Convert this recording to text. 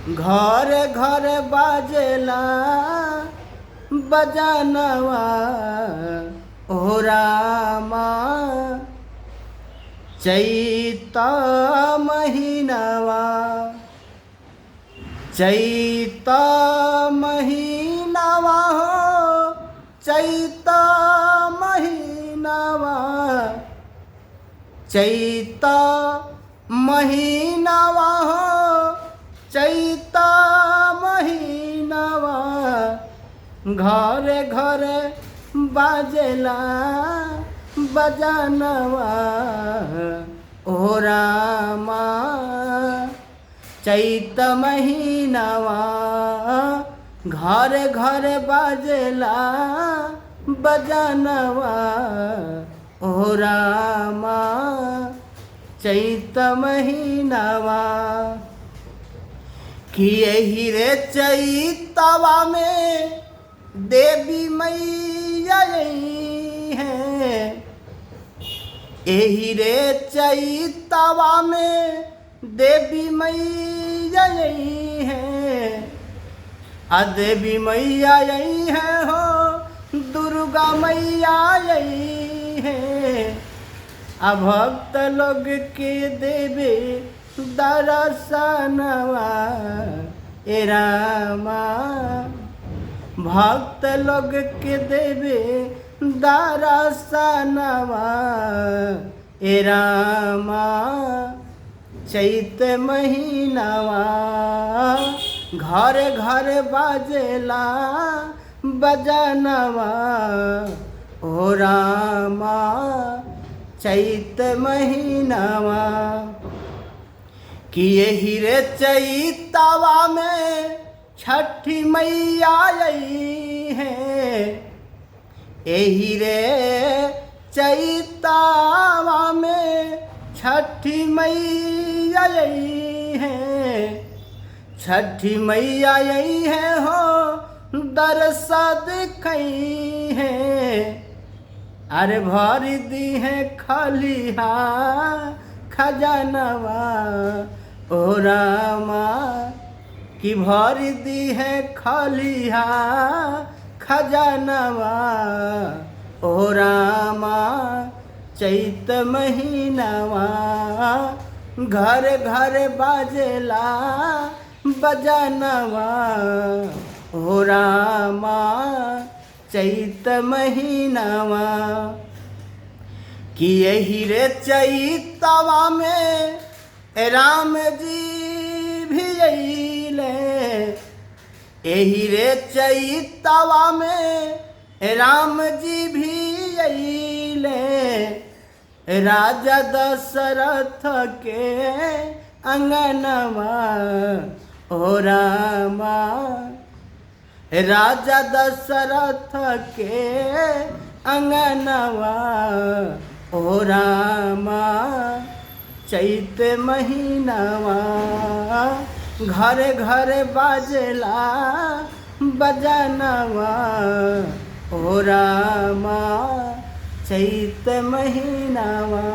घर घर बाजेला बजानवा ओ रामा। चैत महीनवा चैत महीनवा हो चैत महीनवा चैत महीनवा हो चैत महीनवा। घरे घरे बाजेला बजानवा ओ रामा। चैत महीनवा घरे घरे बाजेला बजानवा ओ रामा। चैत महीनवा कि यही रे चैतवा में देवी मैया यही है। यही रे चैतवा में देवी मैया यही है। देवी मैया यही है हो दुर्गा मैया यही है। भक्त लोग के देवे दर्शनवा ए रामा। भक्त लोग के देवे दर्शनवा ए रामा। चैत महीनवा घरे घरे बाजेला बजानवा ओ रामा। चैत महीनवा कि यही रे चैतवा में छठी मैया यही है। यही रे चैतवा में छठी मैया यही है। छठी मैया यही है हो दरस दिखई है। अरे भर दी है खलिहा खजानवा ओ रामा। कि भर दी है खलिहा खजानवा ओ रामा। चैत महीनवा घर घर बाजेला बजानवा ओ रामा। चैत महीनवा कि यही रे चैतवा में राम जी भी अइले। यही रे चैतवा में राम जी भी अइले। राजा दशरथ के अंगनवा ओ रामा। राजा दशरथ के अंगनवा ओ रामा। चैत महीनवा घरे घरे बाजेला बजानवा ओ रामा। चैत महीनवा।